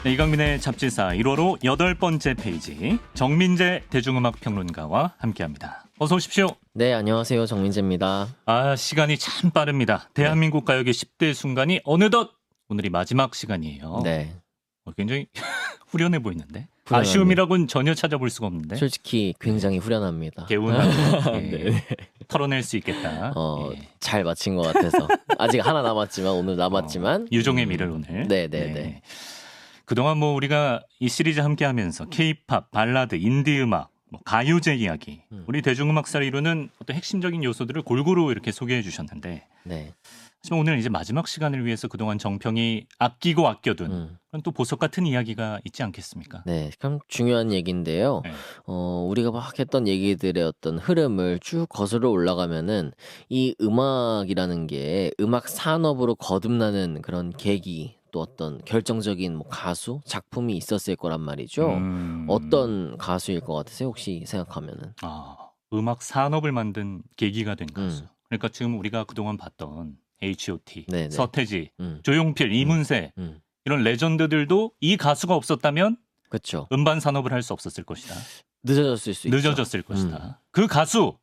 네, 이강민의 잡지사 1호로 8번째 페이지 정민재 대중음악평론가와 함께합니다. 어서 오십시오. 네, 안녕하세요. 정민재입니다. 시간이 참 빠릅니다. 대한민국 가요계 10대 순간이 어느덧 오늘이 마지막 시간이에요. 네. 굉장히 후련해 보이는데 후련합니다. 아쉬움이라고는 전혀 찾아볼 수가 없는데 솔직히 굉장히 후련합니다. 개운하게 네. 털어낼 수 있겠다. 예. 잘 마친 것 같아서 아직 하나 남았지만 오늘 남았지만 유종의 미를 오늘. 네. 그동안 뭐 우리가 이 시리즈 함께하면서 K-팝, 발라드, 인디 음악, 가요제 이야기, 우리 대중음악사를 이루는 어떤 핵심적인 요소들을 골고루 이렇게 소개해 주셨는데, 네. 하지만 오늘은 이제 마지막 시간을 위해서 그동안 정평이 아끼고 아껴둔 그런 또 보석 같은 이야기가 있지 않겠습니까? 네, 참 중요한 얘기인데요. 네. 우리가 막 했던 얘기들의 어떤 흐름을 쭉 거슬러 올라가면은 이 음악이라는 게 음악 산업으로 거듭나는 그런 계기 또 어떤 결정적인 뭐 가수, 작품이 있었을 거란 말이죠. 어떤 가수일 것 같으세요? 혹시 생각하면은? 음악 산업을 만든 계기가 된 가수. 그러니까 지금 우리가 그동안 봤던 H.O.T, 네네. 서태지, 조용필, 이문세 이런 레전드들도 이 가수가 없었다면 그렇죠. 음반 산업을 할 수 없었을 것이다. 늦어졌을 수 있죠. 늦어졌을 것이다. 그 가수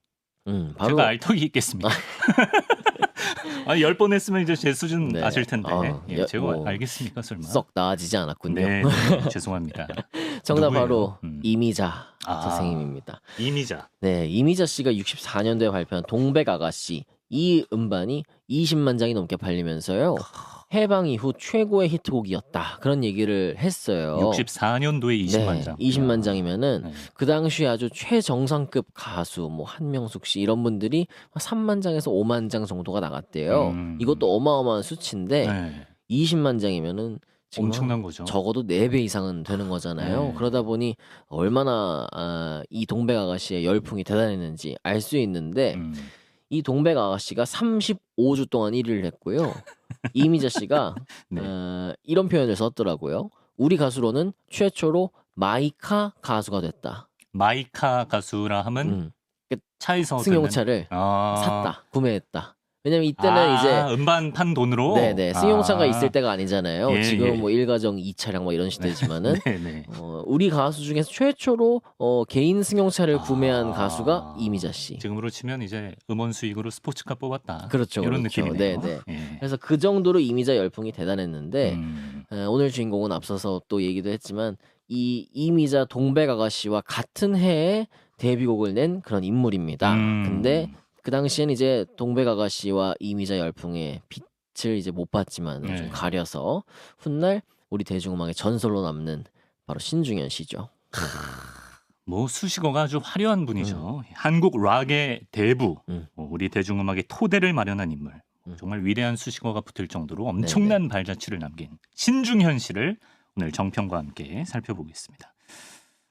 바로 제가 알턱이 있겠습니까? 10번 했으면 이제 제 수준 네. 아실 텐데 제가 뭐 알겠습니까 설마? 썩 나아지지 않았군요. 네, 죄송합니다. 정답 누구예요? 바로 이미자 아. 선생님입니다. 이미자. 네, 이미자 씨가 64년도에 발표한 동백아가씨 이 음반이 20만 장이 넘게 팔리면서요. 해방 이후 최고의 히트곡이었다. 그런 얘기를 했어요. 64년도에 20만 네, 장. 20만 장이면은 네. 그 당시 아주 최정상급 가수 뭐 한명숙 씨 이런 분들이 3만 장에서 5만 장 정도가 나갔대요. 이것도 어마어마한 수치인데 네. 20만 장이면은 지금 엄청난 거죠. 적어도 4배 이상은 되는 거잖아요. 네. 그러다 보니 얼마나 이 동백아가씨의 열풍이 대단했는지 알 수 있는데 이 동백아가씨가 35주 동안 1위를 했고요. 이미자 씨가 네. 이런 표현을 썼더라고요. 우리 가수로는 최초로 마이카 가수가 됐다. 마이카 가수라 하면 차에서 승용차를 샀다, 구매했다. 왜냐면 이때는 이제 음반 판 돈으로 네네 승용차가 있을 때가 아니잖아요. 예, 지금 예. 뭐 1가정 2차량 뭐 이런 시대지만은 네네. 우리 가수 중에서 최초로 개인 승용차를 구매한 가수가 이미자 씨. 지금으로 치면 이제 음원 수익으로 스포츠카 뽑았다. 그렇죠, 이런 그렇죠. 느낌이네요. 네네. 예. 그래서 그 정도로 이미자 열풍이 대단했는데 오늘 주인공은 앞서서 또 얘기도 했지만 이 이미자 동백아가씨와 같은 해에 데뷔곡을 낸 그런 인물입니다. 근데 그 당시엔 이제 동백아가씨와 이미자 열풍의 빛을 이제 못 봤지만 네. 좀 가려서 훗날 우리 대중음악의 전설로 남는 바로 신중현 씨죠. 뭐 수식어가 아주 화려한 분이죠. 한국 락의 대부, 우리 대중음악의 토대를 마련한 인물. 정말 위대한 수식어가 붙을 정도로 엄청난 발자취를 남긴 신중현 씨를 오늘 정평과 함께 살펴보겠습니다.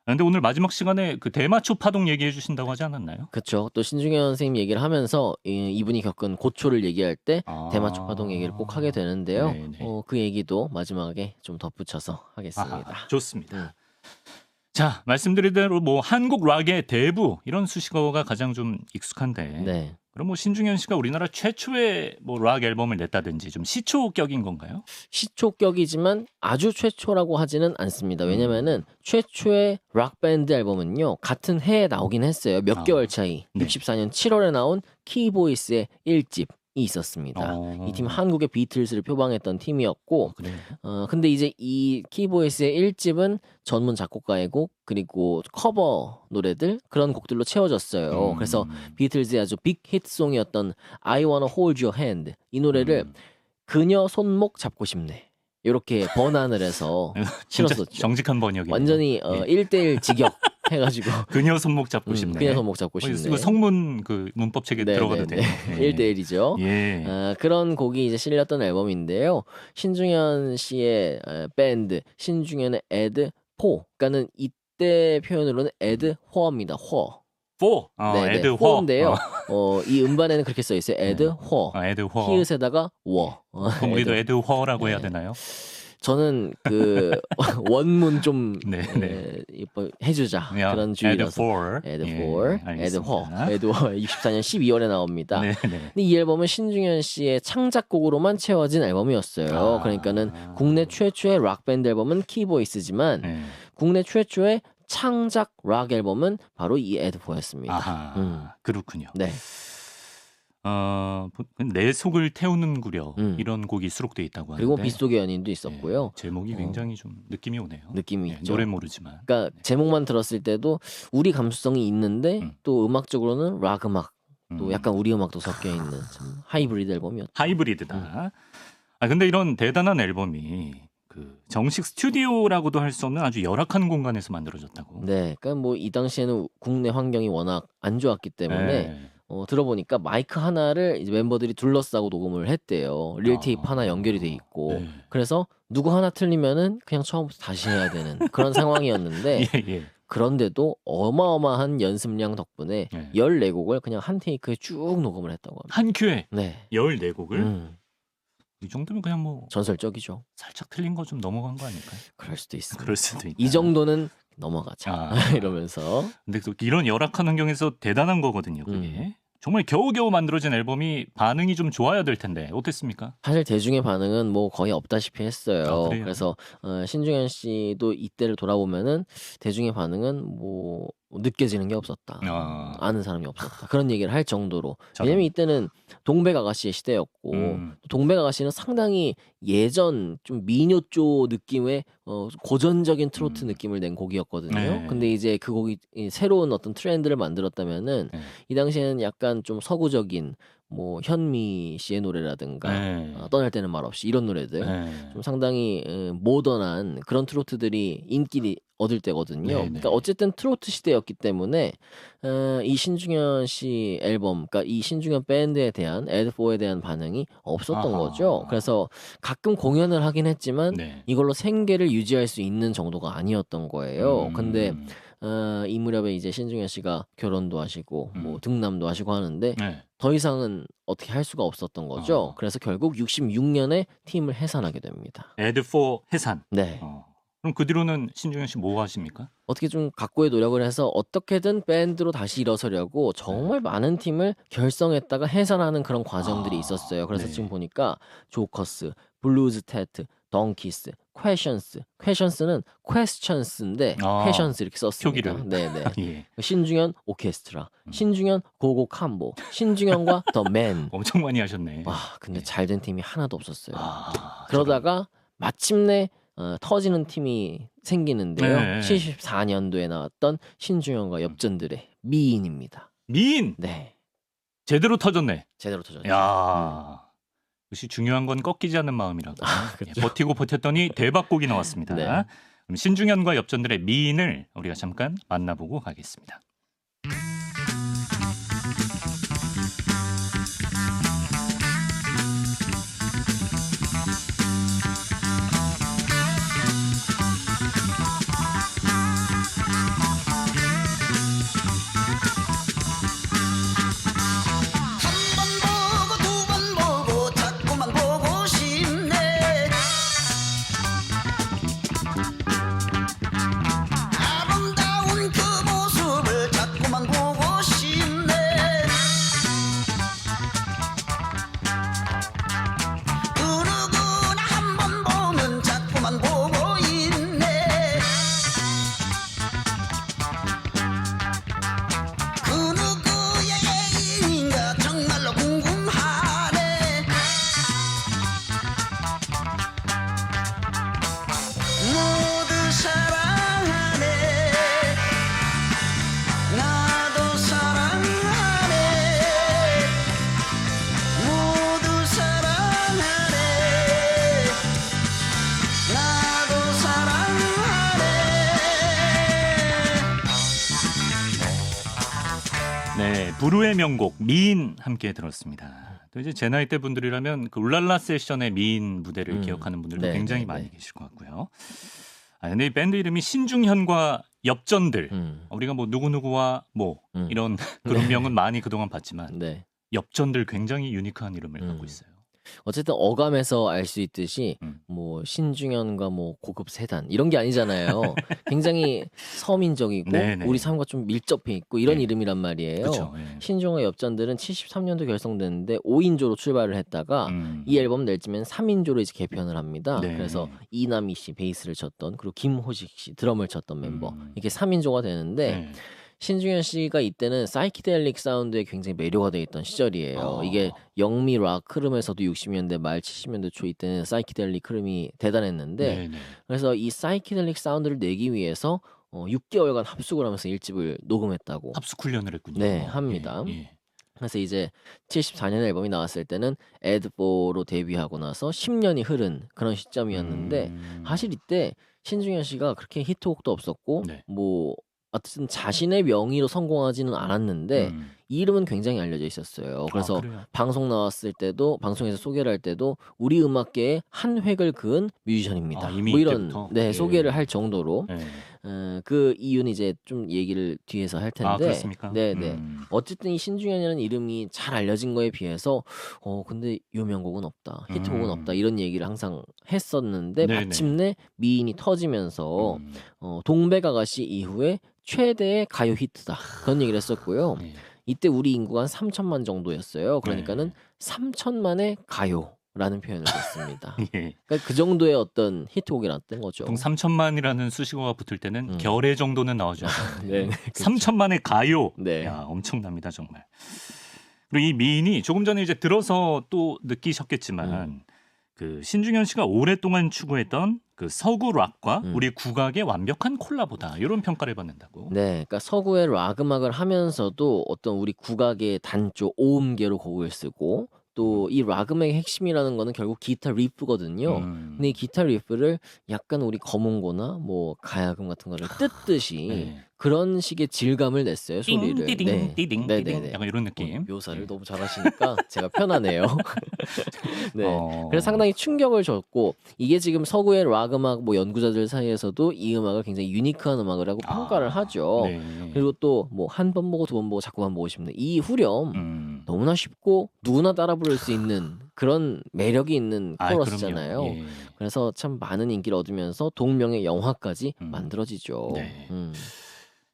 그런데 오늘 마지막 시간에 그 대마초 파동 얘기해 주신다고 하지 않았나요? 그렇죠. 또 신중현 선생님 얘기를 하면서 이분이 겪은 고초를 얘기할 때 대마초 파동 얘기를 꼭 하게 되는데요. 그 얘기도 마지막에 좀 덧붙여서 하겠습니다. 좋습니다. 자, 말씀드린 대로 뭐 한국 락의 대부 이런 수식어가 가장 좀 익숙한데 네. 그럼 뭐 신중현 씨가 우리나라 최초의 뭐 락 앨범을 냈다든지 좀 시초격인 건가요? 시초격이지만 아주 최초라고 하지는 않습니다. 왜냐면은 최초의 락 밴드 앨범은요 같은 해에 나오긴 했어요. 몇 개월 차이. 네. 64년 7월에 나온 키보이스의 1집이 있었습니다. 이 팀 한국의 비틀즈를 표방했던 팀이었고, 근데 이제 이 키보이스의 1집은 전문 작곡가의 곡 그리고 커버 노래들 그런 곡들로 채워졌어요. 그래서 비틀즈의 아주 빅 히트송이었던 I Wanna Hold Your Hand 이 노래를 그녀 손목 잡고 싶네 이렇게 번안을 해서 실었었죠. 정직한 번역이에요. 완전히 1대1 직역 해가지고 그녀 손목 잡고 싶네. 그녀 손목 잡고 싶네. 이거 성문 그 문법 책에 들어가도 돼요. 1대1이죠. 예. 그런 곡이 이제 실렸던 앨범인데요. 신중현 씨의 밴드 신중현의 에드 포. 그러니까는 이때 표현으로는 에드 호어입니다. 호어. 포. 에드 호. 호인데요. 이 음반에는 그렇게 써 있어요. 에드 호. 에드 호. 히읗에다가 워. 그럼 우리도 에드 호라고 해야 되나요? 저는 그 원문 좀 네, 해주자 그런 주의라서 Add Add for. for, 예, Add 알겠습니다. Her 24년 12월에 나옵니다. 네. 근데 이 앨범은 신중현 씨의 창작곡으로만 채워진 앨범이었어요. 그러니까는 국내 최초의 락 밴드 앨범은 키보이스지만 네. 국내 최초의 창작 락 앨범은 바로 이 Add For였습니다. 아하, 그렇군요. 네. 내 속을 태우는구려 이런 곡이 수록돼 있다고 하는데 그리고 빗속의 연인도 있었고요. 네, 제목이 굉장히 좀 느낌이 오네요. 느낌이 네, 있죠. 노래 모르지만. 그러니까 제목만 들었을 때도 우리 감수성이 있는데 또 음악적으로는 락 음악 또 약간 우리 음악도 섞여 있는 참 하이브리드 앨범이었죠. 하이브리드다. 근데 이런 대단한 앨범이 그 정식 스튜디오라고도 할 수 없는 아주 열악한 공간에서 만들어졌다고. 네, 그러니까 뭐 이 당시에는 국내 환경이 워낙 안 좋았기 때문에 네. 들어보니까 마이크 하나를 이제 멤버들이 둘러싸고 녹음을 했대요. 릴 테이프 하나 연결이 돼 있고. 네. 그래서 누구 하나 틀리면은 그냥 처음부터 다시 해야 되는 그런 상황이었는데 예. 그런데도 어마어마한 연습량 덕분에 네. 14곡을 그냥 한 테이크에 쭉 녹음을 했다고 합니다. 한 큐에 네. 14곡을 이 정도면 그냥 뭐 전설적이죠. 살짝 틀린 거 좀 넘어간 거 아닐까요? 그럴 수도 있습니다. 그럴 수도 있다. 이 정도는 넘어가자 이러면서. 근데 또 이런 열악한 환경에서 대단한 거거든요. 그게 정말 겨우겨우 만들어진 앨범이 반응이 좀 좋아야 될 텐데 어땠습니까? 사실 대중의 반응은 뭐 거의 없다시피 했어요. 그래요? 그래서 신중현 씨도 이때를 돌아보면은 대중의 반응은 뭐 느껴지는 게 없었다. 아는 사람이 없었다. 그런 얘기를 할 정도로. 왜냐면 이때는 동백 아가씨의 시대였고 동백 아가씨는 상당히 예전 좀 미녀조 느낌의 고전적인 트로트 느낌을 낸 곡이었거든요. 네. 근데 이제 그 곡이 새로운 어떤 트렌드를 만들었다면은 이 당시에는 약간 좀 서구적인 뭐 현미 씨의 노래라든가 떠날 때는 말 없이 이런 노래들 좀 상당히 모던한 그런 트로트들이 인기를 얻을 때거든요. 그러니까 어쨌든 트로트 시대였기 때문에 이 신중현 씨 앨범, 그러니까 이 신중현 밴드에 대한 Add4에 대한 반응이 없었던 거죠. 그래서 가끔 공연을 하긴 했지만 이걸로 생계를 유지할 수 있는 정도가 아니었던 거예요. 근데 이 무렵에 이제 신중현 씨가 결혼도 하시고 뭐 등남도 하시고 하는데 더 이상은 어떻게 할 수가 없었던 거죠. 그래서 결국 66년에 팀을 해산하게 됩니다. Add4 해산. 네. 그럼 그 뒤로는 신중현 씨 뭐 하십니까? 어떻게 좀 각고의 노력을 해서 어떻게든 밴드로 다시 일어서려고 정말 많은 팀을 결성했다가 해산하는 그런 과정들이 있었어요. 그래서 지금 보니까 조커스, 블루즈 테트, 덩키스, 퀘션스는 questions인데 퀘션스 이렇게 썼습니다. 표기를. 네네. 신중현 오케스트라, 신중현 고고 캄보, 신중현과 더 맨. 엄청 많이 하셨네. 와, 근데 잘된 팀이 하나도 없었어요. 그러다가 마침내 터지는 팀이 생기는데요. 74년도에 나왔던 신중현과 엽전들의 미인입니다. 미인. 네. 제대로 터졌네. 제대로 터졌죠. 야. 역시 중요한 건 꺾이지 않는 마음이라고. 그렇죠. 버티고 버텼더니 대박곡이 나왔습니다. 네. 그럼 신중현과 엽전들의 미인을 우리가 잠깐 만나보고 가겠습니다. 네, 부르의 명곡 미인 함께 들었습니다. 또 이제 제 나이 때 분들이라면 그 울랄라 세션의 미인 무대를 기억하는 분들도 굉장히 많이 계실 것 같고요. 근데 이 밴드 이름이 신중현과 엽전들. 우리가 뭐 누구누구와 뭐 이런 그룹명은 많이 그동안 봤지만 엽전들 굉장히 유니크한 이름을 갖고 있어요. 어쨌든 어감에서 알 수 있듯이 음. 뭐 신중현과 뭐 고급 세단 이런 게 아니잖아요. 굉장히 서민적이고 네네. 우리 삶과 좀 밀접해 있고 이런 예. 이름이란 말이에요. 그쵸. 예. 신중의 엽전들은 73년도 결성됐는데 5인조로 출발을 했다가 이 앨범 낼 쯤엔 3인조로 이제 개편을 합니다. 네. 그래서 이남희 씨 베이스를 쳤던 그리고 김호식 씨 드럼을 쳤던 멤버 음. 이렇게 3인조가 되는데 네. 신중현 씨가 이때는 사이키델릭 사운드에 굉장히 매료가 돼 있던 시절이에요. 아. 이게 영미 락 흐름에서도 60년대 말 70년대 초 이때는 사이키델릭 흐름이 대단했는데 네네. 그래서 이 사이키델릭 사운드를 내기 위해서 6개월간 합숙을 하면서 1집을 녹음했다고 합숙 훈련을 했군요. 네, 합니다. 예. 예. 그래서 이제 74년 앨범이 나왔을 때는 에드4로 데뷔하고 나서 10년이 흐른 그런 시점이었는데 사실 이때 신중현 씨가 그렇게 히트곡도 없었고 네. 뭐 어쨌든 자신의 명의로 성공하지는 않았는데 이 이름은 굉장히 알려져 있었어요. 그래서 그래요? 방송 나왔을 때도 방송에서 소개를 할 때도 우리 음악계에 한 획을 그은 뮤지션입니다. 이미 뭐 이런 이때부터? 네, 예. 소개를 할 정도로 예. 그 이유는 이제 좀 얘기를 뒤에서 할 텐데 그렇습니까? 네네. 어쨌든 이 신중현이라는 이름이 잘 알려진 거에 비해서 근데 유명곡은 없다, 히트곡은 없다 이런 얘기를 항상 했었는데 네네. 마침내 미인이 터지면서 동백아가씨 이후에 최대의 가요 히트다 그런 얘기를 했었고요. 예. 이때 우리 인구가 한 3천만 정도였어요. 그러니까는 네. 3천만의 가요라는 표현을 썼습니다. 예. 그러니까 그 정도의 어떤 히트곡이었던 거죠. 보통 3천만이라는 수식어가 붙을 때는 음. 결의 정도는 나오죠. 네, 3천만의 가요. 네. 야, 엄청납니다, 정말. 그리고 이 미인이 조금 전에 이제 들어서 또 느끼셨겠지만 그 신중현 씨가 오랫동안 추구했던 그 서구 락과 우리 국악의 완벽한 콜라보다 이런 평가를 받는다고. 네, 그러니까 서구의 락 음악을 하면서도 어떤 우리 국악의 단조 오음계로 곡을 쓰고 또 이 락 음악의 핵심이라는 거는 결국 기타 리프거든요. 근데 이 기타 리프를 약간 우리 검은고나 뭐 가야금 같은 거를 뜯듯이 네. 그런 식의 질감을 냈어요, 소리를. 띵 네. 띠딩 네네네. 띠딩 약간 이런 느낌. 묘사를 예. 너무 잘하시니까 제가 편하네요. 네. 어. 그래서 상당히 충격을 줬고 이게 지금 서구의 락 음악 뭐 연구자들 사이에서도 이 음악을 굉장히 유니크한 음악이라고 평가를 하죠. 네. 그리고 또 뭐 한 번 보고 두 번 보고 자꾸만 보고 싶네. 이 후렴 너무나 쉽고 누구나 따라 부를 수 있는 그런 매력이 있는 코러스잖아요. 그럼요. 예. 그래서 참 많은 인기를 얻으면서 동명의 영화까지 음. 만들어지죠. 네.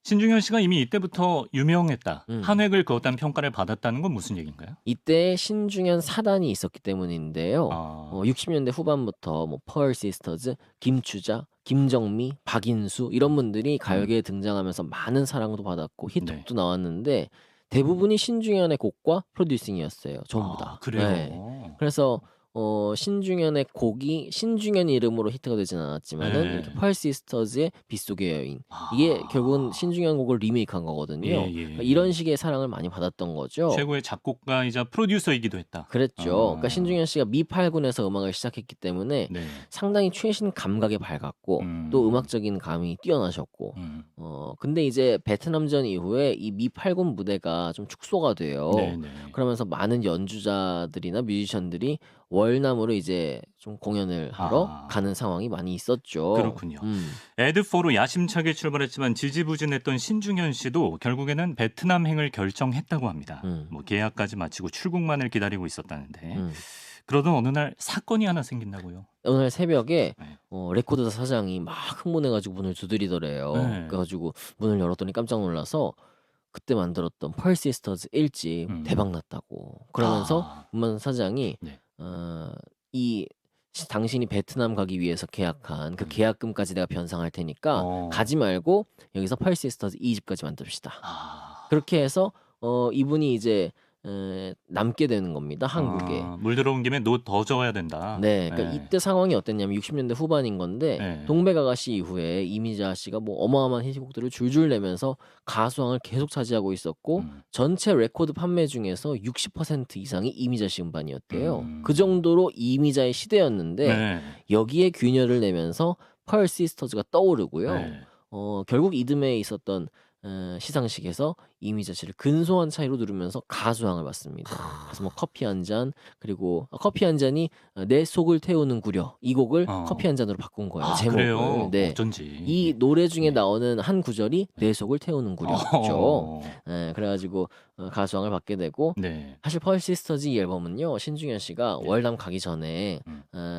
신중현 씨가 이미 이때부터 유명했다. 한 획을 그었다는 평가를 받았다는 건 무슨 얘기인가요? 이때 신중현 사단이 있었기 때문인데요. 60년대 후반부터 뭐 펄 시스터즈, 김추자, 김정미, 박인수 이런 분들이 가요계에 등장하면서 많은 사랑도 받았고 히트곡도 나왔는데 대부분이 신중현의 곡과 프로듀싱이었어요. 전부 다. 그래요? 네. 그래서 신중현의 곡이 신중현 이름으로 히트가 되진 않았지만은 네. 이렇게 펄 시스터즈의 빗속의 여인 이게 결국은 신중현 곡을 리메이크한 거거든요. 예, 예. 그러니까 이런 식의 사랑을 많이 받았던 거죠. 최고의 작곡가이자 프로듀서이기도 했다. 그랬죠. 그러니까 신중현 씨가 미8군에서 음악을 시작했기 때문에 네. 상당히 최신 감각에 밝았고 또 음악적인 감이 뛰어나셨고 근데 이제 베트남전 이후에 이 미8군 무대가 좀 축소가 돼요. 네네. 그러면서 많은 연주자들이나 뮤지션들이 월남으로 이제 좀 공연을 하러 가는 상황이 많이 있었죠. 그렇군요. 에드4로 야심차게 출발했지만 지지부진했던 신중현 씨도 결국에는 베트남행을 결정했다고 합니다. 뭐 계약까지 마치고 출국만을 기다리고 있었다는데 그러던 어느 날 사건이 하나 생긴다고요. 오늘 새벽에 네. 레코드 사장이 막 흥분해가지고 문을 두드리더래요. 네. 그래가지고 문을 열었더니 깜짝 놀라서 그때 만들었던 펄 시스터즈 1집 대박 났다고 그러면서 음반 사장이 네. 이 당신이 베트남 가기 위해서 계약한 그 계약금까지 내가 변상할 테니까 가지 말고 여기서 펄 시스터즈 2집까지 만듭시다. 그렇게 해서 이분이 이제 남게 되는 겁니다. 한국에. 물 들어온 김에 노 더 저어야 된다. 네, 그러니까 이때 상황이 어땠냐면 60년대 후반인 건데 네. 동백아가씨 이후에 이미자 씨가 뭐 어마어마한 히트곡들을 줄줄 내면서 가수왕을 계속 차지하고 있었고 전체 레코드 판매 중에서 60% 이상이 이미자 씨 음반이었대요. 그 정도로 이미자의 시대였는데 네. 여기에 균열을 내면서 펄 시스터즈가 떠오르고요. 네. 결국 이듬해에 있었던 시상식에서 이미자 씨를 근소한 차이로 누르면서 가수상을 받습니다. 그래서 뭐 커피 한 잔, 그리고 커피 한 잔이 내 속을 태우는 구려, 이 곡을 커피 한 잔으로 바꾼 거예요. 아, 제목을. 그래요? 네. 어쩐지. 이 노래 중에 네. 나오는 한 구절이 내 속을 태우는 구려죠. 그래가지고 가수상을 받게 되고, 네. 사실 펄시스터즈 이 앨범은요, 신중현 씨가 네. 월남 가기 전에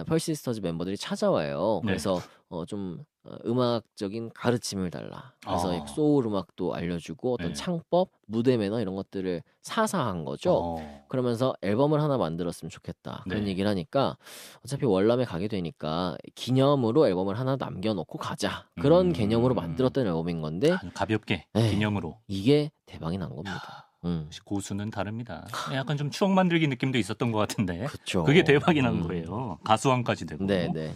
펄시스터즈 멤버들이 찾아와요. 네. 그래서 좀 음악적인 가르침을 달라. 그래서 소울 음악도 알려주고 어떤 네. 창법, 무대 매너 이런 것들을 사사한 거죠. 그러면서 앨범을 하나 만들었으면 좋겠다. 그런 네. 얘기를 하니까 어차피 월남에 가게 되니까 기념으로 앨범을 하나 남겨놓고 가자. 그런 개념으로 만들었던 앨범인 건데 아주 가볍게 네. 기념으로. 이게 대박이 난 겁니다. 역시 고수는 다릅니다. 약간 좀 추억 만들기 느낌도 있었던 것 같은데 그쵸. 그게 대박이 난 거예요. 가수왕까지 되고. 네네.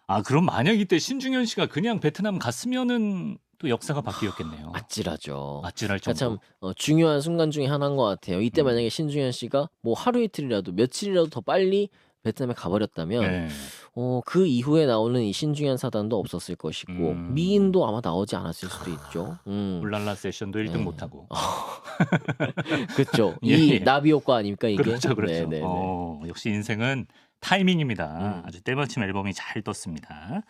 아, 그럼 만약 이때 신중현 씨가 그냥 베트남 갔으면은 또 역사가 바뀌었겠네요. 아찔하죠. 아찔할 그러니까 정도. 참 중요한 순간 중에 하나인 것 같아요. 이때 만약에 신중현 씨가 뭐 하루 이틀이라도 며칠이라도 더 빨리 베트남에 가버렸다면 네. 그 이후에 나오는 이 신중현 사단도 없었을 것이고 미인도 아마 나오지 않았을 수도 있죠. 울랄라 세션도 1등 네. 못하고. 그렇죠. 예, 이 예. 나비 효과 아닙니까 이게? 그렇죠, 그렇죠. 네네네. 역시 인생은 타이밍입니다. 아주 때마침 앨범이 잘 떴습니다.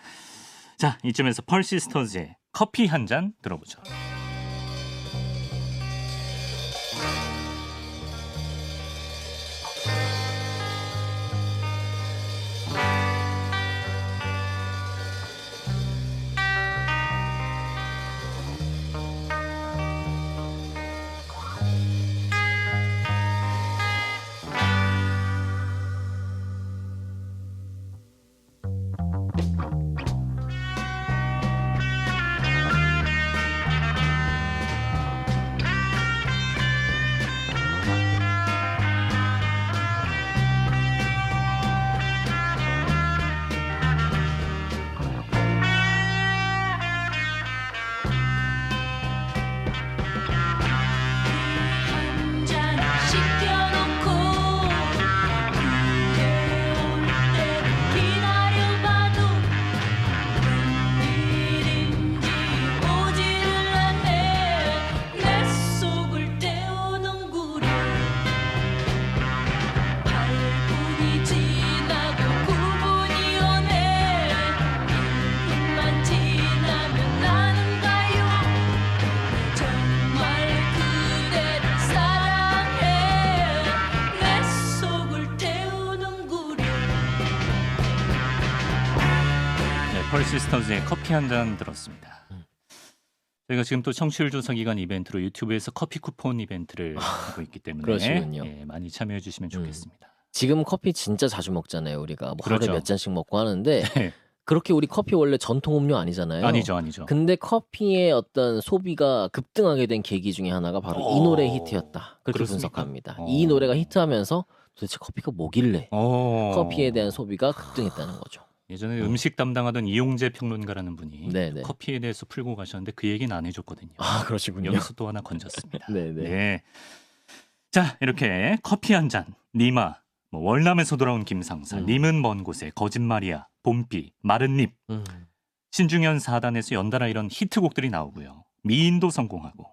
자, 이쯤에서 펄시스터즈의 커피 한 잔 들어보죠. 펄시스터즈의 커피 한 잔 들었습니다. 저희가 지금 또 청취율 조사 기간 이벤트로 유튜브에서 커피 쿠폰 이벤트를 하고 있기 때문에 그러시군요. 예, 많이 참여해 주시면 좋겠습니다. 지금 커피 진짜 자주 먹잖아요. 우리가 뭐 그렇죠. 하루에 몇 잔씩 먹고 하는데 네. 그렇게 우리 커피 원래 전통 음료 아니잖아요. 아니죠, 아니죠. 근데 커피의 어떤 소비가 급등하게 된 계기 중에 하나가 바로 이 노래의 히트였다. 그렇게 그렇습니까? 분석합니다. 이 노래가 히트하면서 도대체 커피가 뭐길래 커피에 대한 소비가 급등했다는 거죠. 예전에 음식 담당하던 이용재 평론가라는 분이 네네. 커피에 대해서 풀고 가셨는데 그 얘기는 안 해줬거든요. 아, 그러시군요. 여기서 또 하나 건졌습니다. 네네. 네. 자, 이렇게 커피 한 잔, 니마, 뭐 월남에서 돌아온 김상사, 님은 먼 곳에, 거짓말이야, 봄비, 마른 잎, 신중현 4단에서 연달아 이런 히트곡들이 나오고요. 미인도 성공하고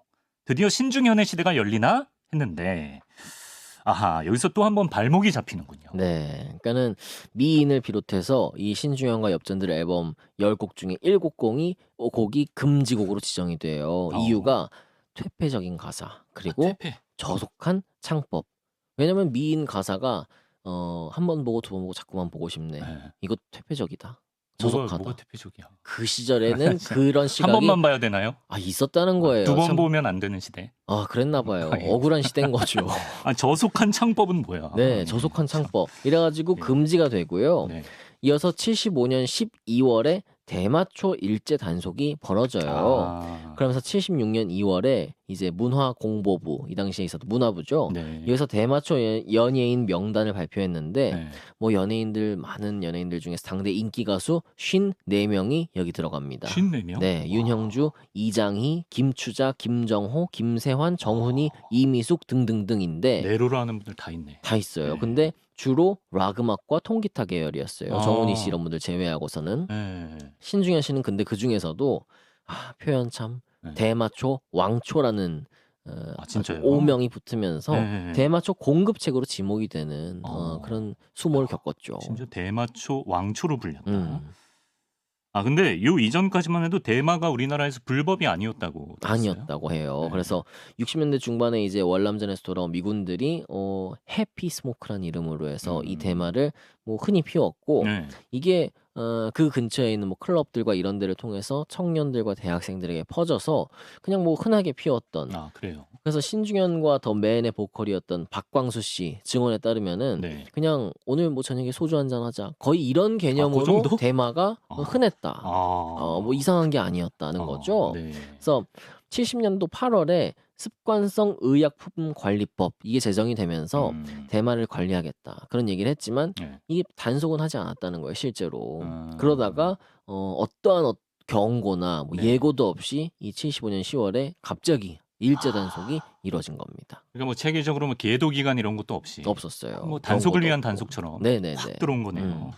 드디어 신중현의 시대가 열리나 했는데 아하, 여기서 또 한 번 발목이 잡히는군요. 네. 그러니까는 미인을 비롯해서 이 신중현과 엽전들 앨범 10곡 중에 7곡이 금지곡으로 지정이 돼요. 이유가 퇴폐적인 가사 그리고 퇴폐. 저속한 창법. 왜냐면 미인 가사가 한 번 보고 두 번 보고 자꾸만 보고 싶네. 네. 이거 퇴폐적이다. 저속하다. 뭐가 퇴폐적이야? 그 시절에는 그런 시각이 한 번만 봐야 되나요? 있었다는 거예요. 두 번 참, 보면 안 되는 시대. 그랬나 봐요. 예. 억울한 시대인 거죠. 저속한 창법은 뭐야? 네, 저속한 창법. 이래가지고 예. 금지가 되고요. 네. 이어서 75년 12월에 대마초 일제 단속이 벌어져요. 그러면서 76년 2월에 이제 문화공보부, 이 당시에 있었던 문화부죠. 네. 여기서 대마초 연예인 명단을 발표했는데 네. 뭐 많은 연예인들 중에서 당대 인기 가수 54명이 여기 들어갑니다. 54명? 네, 윤형주, 이장희, 김추자, 김정호, 김세환, 정훈이, 이미숙 등등등인데 내로를 하는 분들 다 있네. 다 있어요. 네. 근데 주로 락 음악과 통기타 계열이었어요. 아. 정훈이 씨 이런 분들 제외하고서는. 네. 신중현 씨는 근데 그 중에서도 표현 참 네. 대마초 왕초라는 진짜요? 오명이 붙으면서 네. 대마초 공급책으로 지목이 되는 그런 수모를 아, 겪었죠. 심지어 대마초 왕초로 불렸다. 음. 근데 요 이전까지만 해도 대마가 우리나라에서 불법이 아니었다고 들었어요. 아니었다고 해요. 네. 그래서 60년대 중반에 이제 월남전에서 돌아온 미군들이 해피 스모크라는 이름으로 해서 이 대마를 뭐 흔히 피웠고 네. 이게 그 근처에 있는 뭐 클럽들과 이런 데를 통해서 청년들과 대학생들에게 퍼져서 그냥 뭐 흔하게 피웠던. 그래요. 그래서 신중현과 더 맨의 보컬이었던 박광수 씨 증언에 따르면은 네. 그냥 오늘 뭐 저녁에 소주 한잔 하자. 거의 이런 개념으로 정도? 대마가 흔했다. 뭐 이상한 게 아니었다는 거죠. 네. 그래서 70년도 8월에 습관성 의약품 관리법 이게 제정이 되면서 대마를 관리하겠다 그런 얘기를 했지만 네. 이게 단속은 하지 않았다는 거예요 실제로. 음. 그러다가 어떠한 경고나 뭐 네. 예고도 없이 이 75년 10월에 갑자기 일제 단속이 이루어진 겁니다. 그러니까 뭐 체계적으로 뭐 계도 기간 이런 것도 없이 없었어요. 뭐 단속을 경고도 위한 없고. 단속처럼 네네네. 확 들어온 거네요.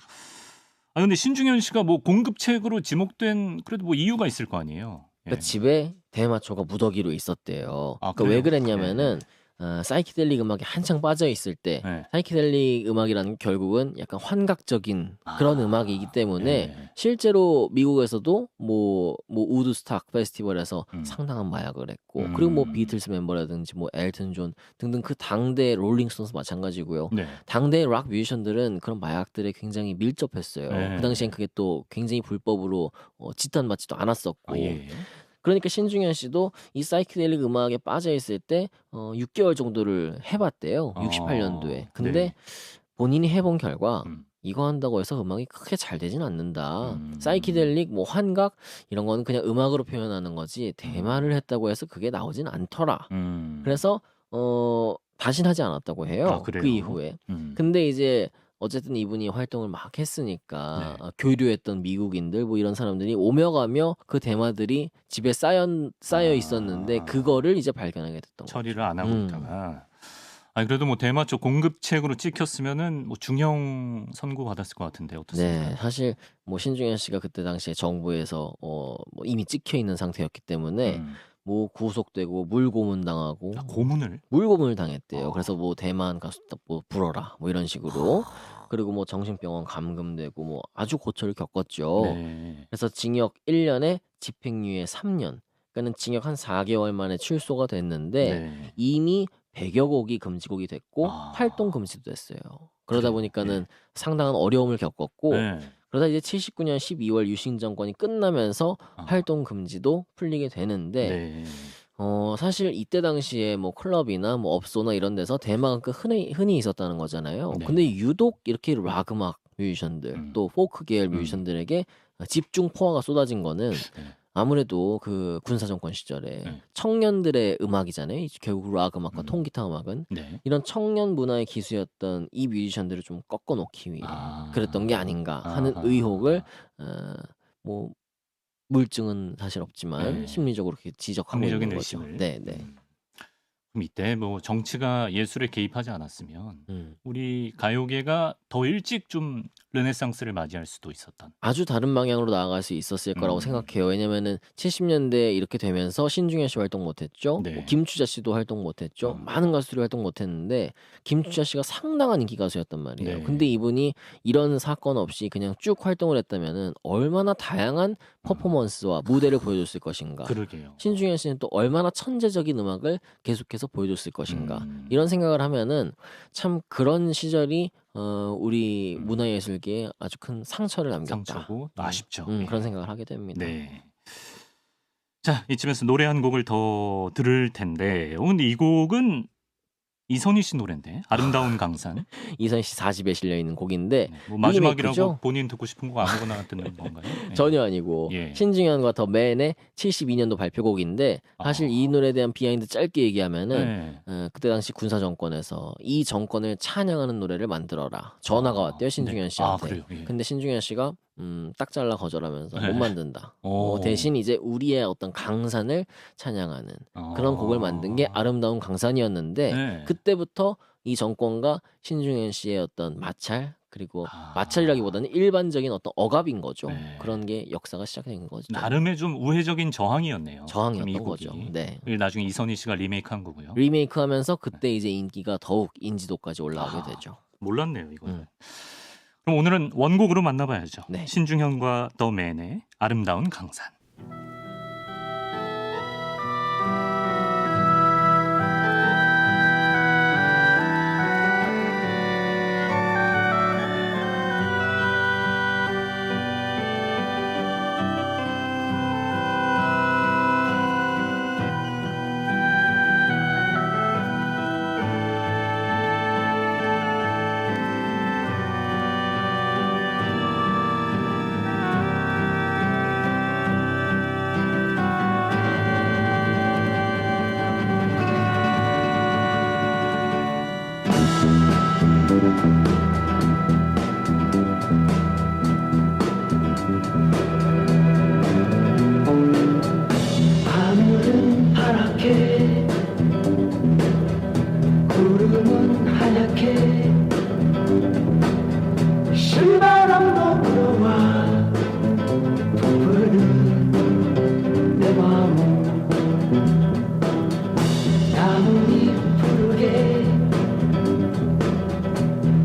근데 신중현 씨가 뭐 공급책으로 지목된 그래도 뭐 이유가 있을 거 아니에요. 그러니까 집에 대마초가 무더기로 있었대요. 그러니까 그래요? 왜 그랬냐면은 사이키델릭 음악에 한창 빠져 있을 때 네. 사이키델릭 음악이라는 게 결국은 약간 환각적인 그런 음악이기 때문에 네. 실제로 미국에서도 뭐 우드스탁 페스티벌에서 상당한 마약을 했고 그리고 뭐 비틀스 멤버라든지 뭐 엘튼 존 등등 그 당대 롤링스톤스 마찬가지고요. 네. 당대 락 뮤지션들은 그런 마약들에 굉장히 밀접했어요. 네. 그 당시엔 그게 또 굉장히 불법으로 지탄받지도 않았었고. 예. 그러니까 신중현 씨도 이 사이키델릭 음악에 빠져 있을 때 6개월 정도를 해봤대요. 68년도에. 근데 네. 본인이 해본 결과 이거 한다고 해서 음악이 크게 잘 되진 않는다. 사이키델릭, 뭐 환각 이런 거는 그냥 음악으로 표현하는 거지 대마를 했다고 해서 그게 나오진 않더라. 그래서 다신 하지 않았다고 해요. 그래요? 그 이후에. 근데 이제 어쨌든 이분이 활동을 막 했으니까 네. 교류했던 미국인들 뭐 이런 사람들이 오며 가며 그 대마들이 집에 쌓여 있었는데 그거를 이제 발견하게 됐던 거죠. 처리를 안 하고 있다가. 그래도 뭐 대마초 공급책으로 찍혔으면은 뭐 중형 선고 받았을 것 같은데 어떻습니까? 네, 사실 뭐 신중현 씨가 그때 당시에 정부에서 뭐 이미 찍혀 있는 상태였기 때문에 뭐 구속되고 물고문 당하고 물고문을 당했대요. 그래서 뭐 대만 가서 뭐 불어라 뭐 이런 식으로. 그리고 뭐 정신병원 감금되고 뭐 아주 고초를 겪었죠. 네. 그래서 징역 1년에 집행유예 3년. 그러니까는 징역 한 4개월 만에 출소가 됐는데 네. 이미 100여 곡이 금지곡이 됐고 활동 금지도 됐어요. 그러다 그래요? 보니까는 상당한 어려움을 겪었고 네. 그러다 이제 79년 12월 유신 정권이 끝나면서 활동 금지도 풀리게 되는데 네. 사실 이때 당시에 뭐 클럽이나 뭐 업소나 이런 데서 대마가 흔히 있었다는 거잖아요. 네. 근데 유독 이렇게 락 음악 뮤지션들 또 포크 계열 뮤지션들에게 집중 포화가 쏟아진 거는 아무래도 그 군사 정권 시절에 청년들의 음악이잖아요. 결국 락 음악과 통기타 음악은 이런 청년 문화의 기수였던 이 뮤지션들을 좀 꺾어 놓기 위해 그랬던 게 아닌가 하는 의혹을 뭐 물증은 사실 없지만 심리적으로 그렇게 지적하고 있는 거죠. 의심을. 네. 그럼 이때 뭐 정치가 예술에 개입하지 않았으면 우리 가요계가 더 일찍 좀 르네상스를 맞이할 수도 있었던. 아주 다른 방향으로 나아갈 수 있었을 거라고 생각해요. 왜냐면은 70년대 이렇게 되면서 신중현 씨 활동 못했죠. 네. 뭐 김추자 씨도 활동 못했죠. 많은 가수들이 활동 못했는데 김추자 씨가 상당한 인기 가수였단 말이에요. 네. 근데 이분이 이런 사건 없이 그냥 쭉 활동을 했다면은 얼마나 다양한 퍼포먼스와 무대를 보여줬을 것인가. 그러게요. 신중현 씨는 또 얼마나 천재적인 음악을 계속해서 보여줬을 것인가. 이런 생각을 하면은 참 그런 시절이 우리 문화예술계에 아주 큰 상처를 남겼다. 상처고 또 아쉽죠. 그런 생각을 하게 됩니다. 네. 자, 이쯤에서 노래 한 곡을 더 들을 텐데, 근데 이 곡은 이선희 씨 노래인데, 아름다운 강산. 이선희 씨 4집에 실려 있는 곡인데 뭐 마지막이라고 리메이크죠? 본인 듣고 싶은 거 아무거나 듣는 건가요? 네. 전혀 아니고 예. 신중현과 더 맨의 72년도 발표곡인데 사실 이 노래에 대한 비하인드 짧게 얘기하면은 그때 당시 군사 정권에서 이 정권을 찬양하는 노래를 만들어라 전화가 왔대요 신중현 씨한테. 그래요? 예. 근데 신중현 씨가 딱 잘라 거절하면서 네. 못 만든다. 대신 이제 우리의 어떤 강산을 찬양하는 그런 곡을 만든 게 아름다운 강산이었는데 네. 그때부터 이 정권과 신중현 씨의 어떤 마찰 그리고 아. 마찰이라기보다는 일반적인 어떤 억압인 거죠. 네. 그런 게 역사가 시작된 거죠. 나름의 좀 우회적인 저항이었네요. 저항이었던 이 거죠. 곡이. 네. 나중에 이선희 씨가 리메이크한 거고요. 리메이크하면서 그때 이제 인기가 더욱 인지도까지 올라가게 되죠. 몰랐네요, 이거는. 그럼 오늘은 원곡으로 만나봐야죠. 네. 신중현과 더맨의 아름다운 강산. 하늘은 파랗게 구름은 하얗게 실바람도 불어와 부르는 내 마음 나무잎 푸르게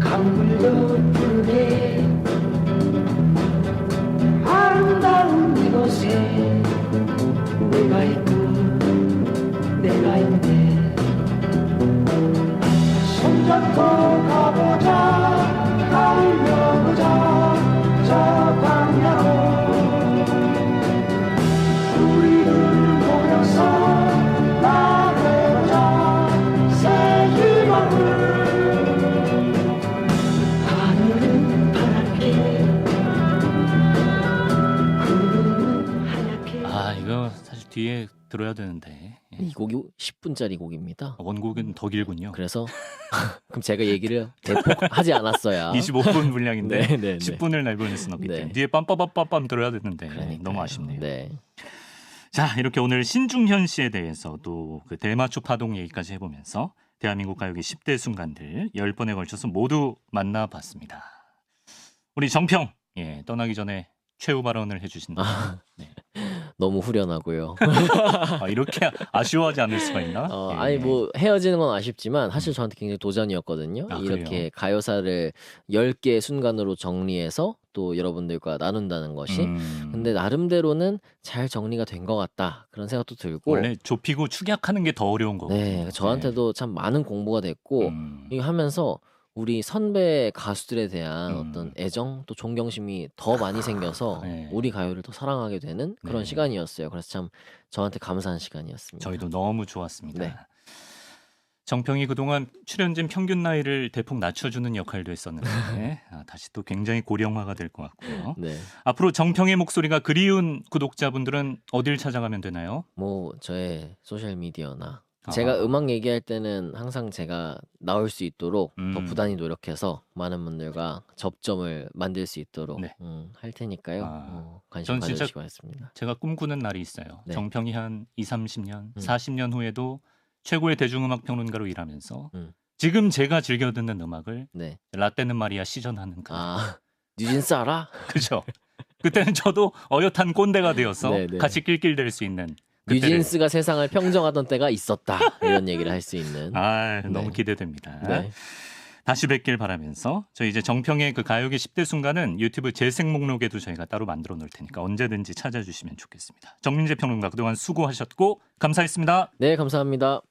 강물도 푸르게 아름다운 이곳에 내가 있고 내가 있네 손잡고 가보자 달려보자 저 광야로 우리들 모여서 나눠보자 새 희망을 하늘은 파랗게 구름은 하얗게 아, 이거 사실 뒤에 들어야 되는데. 예. 이 곡이 10분짜리 곡입니다. 원곡은 더 길군요. 그래서 그럼 제가 얘기를 대폭 하지 않았어야 25분 분량인데 네, 네, 네. 10분을 날보낼 수는 없기 네. 때문에 뒤에 빰빠밤빰빰 들어야 되는데 그러니까요. 너무 아쉽네요. 네. 자, 이렇게 오늘 신중현 씨에 대해서 또 그 대마초 파동 얘기까지 해보면서 대한민국 가요계 10대 순간들 10번에 걸쳐서 모두 만나봤습니다. 우리 정평, 예, 떠나기 전에 최후 발언을 해주신다. 네. 너무 후련하고요. 아, 이렇게 아쉬워하지 않을 수가 있나? 예. 아니 뭐 헤어지는 건 아쉽지만 사실 저한테 굉장히 도전이었거든요. 아, 이렇게 그래요? 가요사를 10개 순간으로 정리해서 또 여러분들과 나눈다는 것이 근데 나름대로는 잘 정리가 된 것 같다. 그런 생각도 들고 원래 좁히고 축약하는 게 더 어려운 거거든요. 네, 저한테도 참 많은 공부가 됐고 이거 하면서 우리 선배 가수들에 대한 어떤 애정 또 존경심이 더 많이 생겨서 네. 우리 가요를 더 사랑하게 되는 그런 네. 시간이었어요. 그래서 참 저한테 감사한 시간이었습니다. 저희도 너무 좋았습니다. 네. 정평이 그동안 출연진 평균 나이를 대폭 낮춰주는 역할도 했었는데 다시 또 굉장히 고령화가 될 것 같고요. 네. 앞으로 정평의 목소리가 그리운 구독자분들은 어딜 찾아가면 되나요? 뭐 저의 소셜 미디어나 아. 제가 음악 얘기할 때는 항상 제가 나올 수 있도록 더 음. 부단히 노력해서 많은 분들과 접점을 만들 수 있도록 네. 할 테니까요. 아. 관심 전 진짜 가져주시기 바랍니다. 제가 꿈꾸는 날이 있어요. 네. 정평이 한 2, 30년, 40년 후에도 최고의 대중음악 평론가로 일하면서 지금 제가 즐겨 듣는 음악을 네. 라떼는 마리아 시전하는 그 아 뉴진스 알아? 그죠? 그때는 저도 어엿한 꼰대가 되어서 네, 네. 같이 낄낄댈 수 있는 그때를 뉴진스가 세상을 평정하던 때가 있었다. 이런 얘기를 할 수 있는. 너무 네. 기대됩니다. 네. 다시 뵙길 바라면서 저희 이제 정평의 그 가요계 10대 순간은 유튜브 재생 목록에도 저희가 따로 만들어 놓을 테니까 언제든지 찾아주시면 좋겠습니다. 정민재 평론가 그동안 수고하셨고 감사했습니다. 네, 감사합니다.